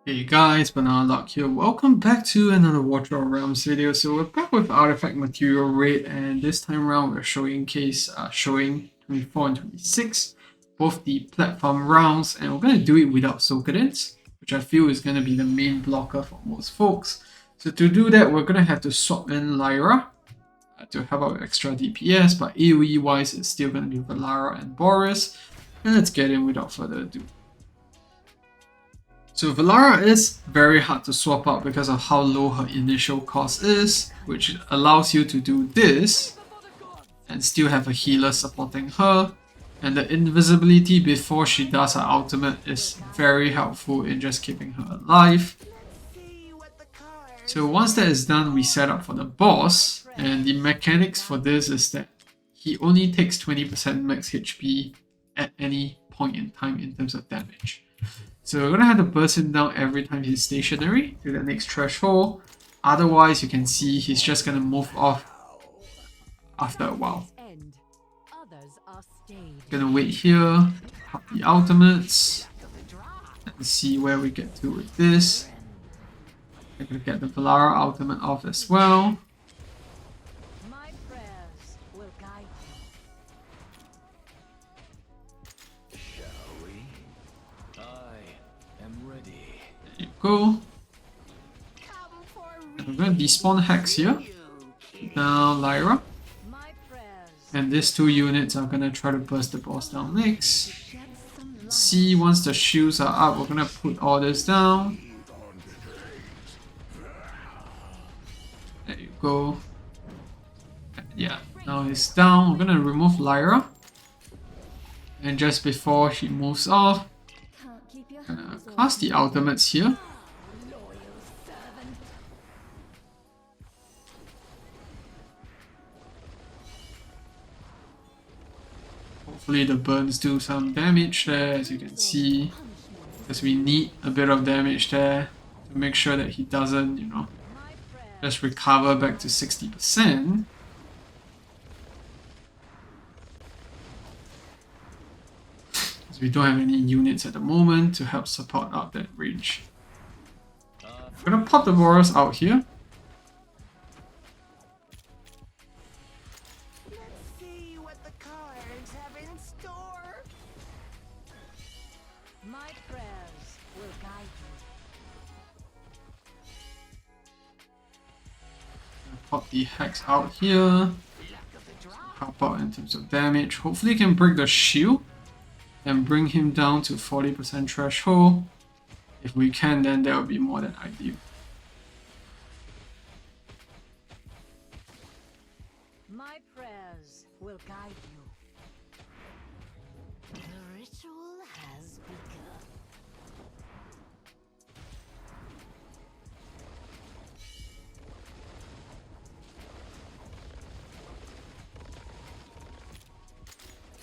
Hey guys, Banana here. Welcome back to another Watch Our Realms video. So we're back with Artifact Material Raid, and this time around we're showing 24 and 26, both the platform rounds, and we're going to do it without Solcadens, which I feel is going to be the main blocker for most folks. So to do that, we're going to have to swap in Lyra to have our extra DPS, but AoE wise it's still going to be Valara and Boris. And let's get in without further ado. So Valara is very hard to swap out because of how low her initial cost is, which allows you to do this and still have a healer supporting her. And the invisibility before she does her ultimate is very helpful in just keeping her alive. So once that is done, we set up for the boss, and the mechanics for this is that he only takes 20% max HP at any point in time in terms of damage. So we're going to have to burst him down every time he's stationary to the next threshold. Otherwise, you can see he's just going to move off after a while. Going to wait here, pop the ultimates, and see where we get to with this. I'm going to get the Valara ultimate off as well. There you go. And I'm going to despawn Hex here. Now Lyra. And these two units are going to try to burst the boss down next. See, once the shields are up, we're going to put all this down. There you go. Yeah, now he's down. We're going to remove Lyra. And just before she moves off, cast the ultimates here. Hopefully the burns do some damage there, as you can see, because we need a bit of damage there to make sure that he doesn't, just recover back to 60%. We don't have any units at the moment to help support out that range. I'm gonna pop the Boros out here. Let's see what the cards have in store. My prayers will guide you. Pop the Hex out here. Help out in terms of damage. Hopefully can break the shield and bring him down to 40% threshold. If we can, then that would be more than ideal. My prayers will guide you. The ritual has begun.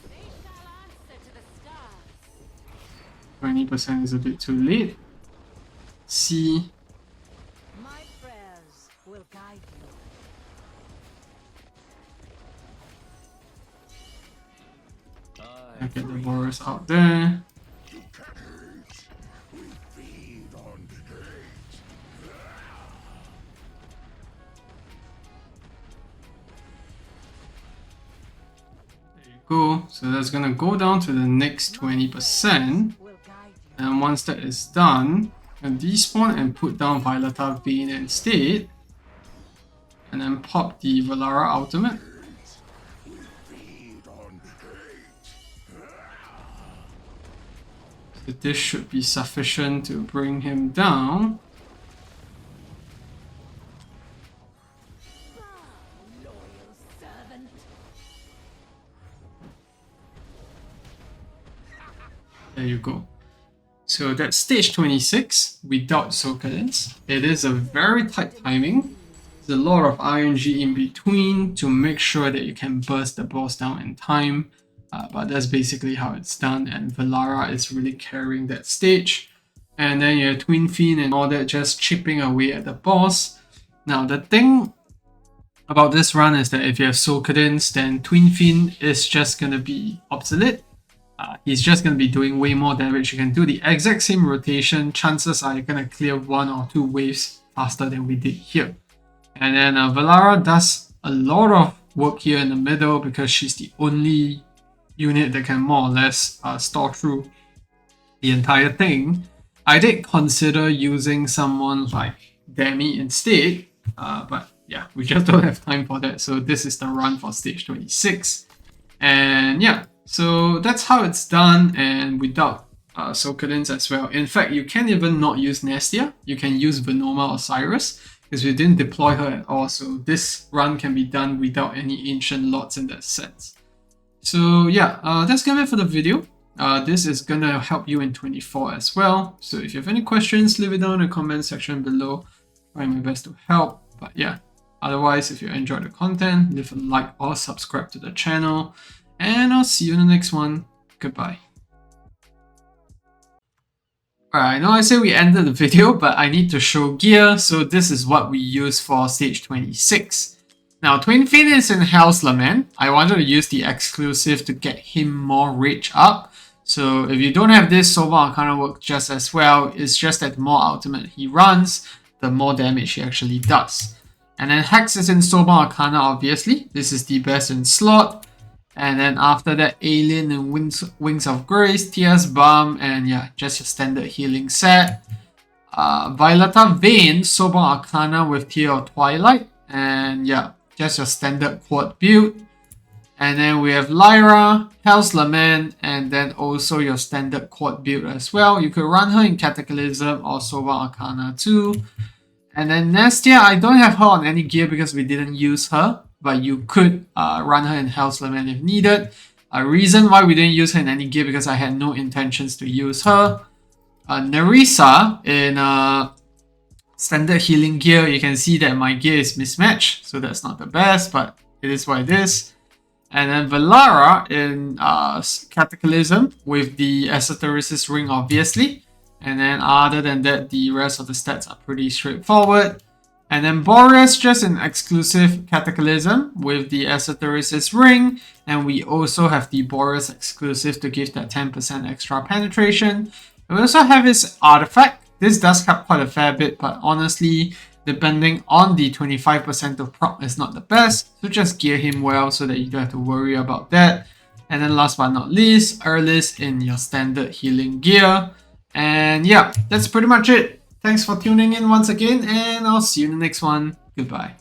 They shall answer to the stars. 20% is a bit too late. C. My prayers will guide you. I get the Boros out there. There you go. So that's gonna go down to the next 20%. And once that is done, and despawn and put down Violetta, Vane instead. And then pop the Valara ultimate. So this should be sufficient to bring him down. There you go. So that's stage 26 without Solcadens. It is a very tight timing. There's a lot of RNG in between to make sure that you can burst the boss down in time. But that's basically how it's done, and Valara is really carrying that stage. And then you have Twin Fiend and all that just chipping away at the boss. Now the thing about this run is that if you have Solcadens, then Twin Fiend is just gonna be obsolete. he's just going to be doing way more damage. You can do the exact same rotation. Chances are you're going to clear 1 or 2 waves faster than we did here. And then Valara does a lot of work here in the middle because she's the only unit that can more or less store through the entire thing. I did consider using someone like Demi instead, but yeah, we just don't have time for that. So this is the run for stage 26. And yeah, so that's how it's done, and without Solcadens as well. In fact, you can even not use Nestia. You can use Venoma or Cyrus because we didn't deploy her at all. So this run can be done without any ancient lords in that sense. So yeah, that's gonna be it for the video. This is gonna help you in 24 as well. So if you have any questions, leave it down in the comment section below. Try my best to help. But yeah, otherwise, if you enjoyed the content, leave a like or subscribe to the channel. And I'll see you in the next one. Goodbye. Alright, I know I said we ended the video, but I need to show gear. So this is what we use for stage 26. Now, Twin Fin is in Hell's Lament. I wanted to use the exclusive to get him more rage up. So if you don't have this, Sober Arcana works just as well. It's just that the more ultimate he runs, the more damage he actually does. And then Hex is in Sober Arcana, obviously. This is the best in slot. And then after that, Alien and Wings of Grace, Tears Balm, and yeah, just your standard healing set. Violetta, Vane, Sober Arcana with Tear of Twilight. And yeah, just your standard quad build. And then we have Lyra, Hell's Lament, and then also your standard quad build as well. You could run her in Cataclysm or Sober Arcana too. And then Nestia, I don't have her on any gear because we didn't use her, but you could run her in Hell's Lament if needed. A reason why we didn't use her in any gear because I had no intentions to use her. Nerissa in standard healing gear, you can see that my gear is mismatched, so that's not the best, but it is what it is. And then Valara in Cataclysm with the Esotericis ring, obviously. And then other than that, the rest of the stats are pretty straightforward. And then Boreas just an exclusive Cataclysm with the Esotericis ring. And we also have the Boreas exclusive to give that 10% extra penetration. And we also have his artifact. This does cut quite a fair bit, but honestly, depending on the 25% of proc is not the best. So just gear him well so that you don't have to worry about that. And then last but not least, Erlis in your standard healing gear. And yeah, that's pretty much it. Thanks for tuning in once again, and I'll see you in the next one. Goodbye.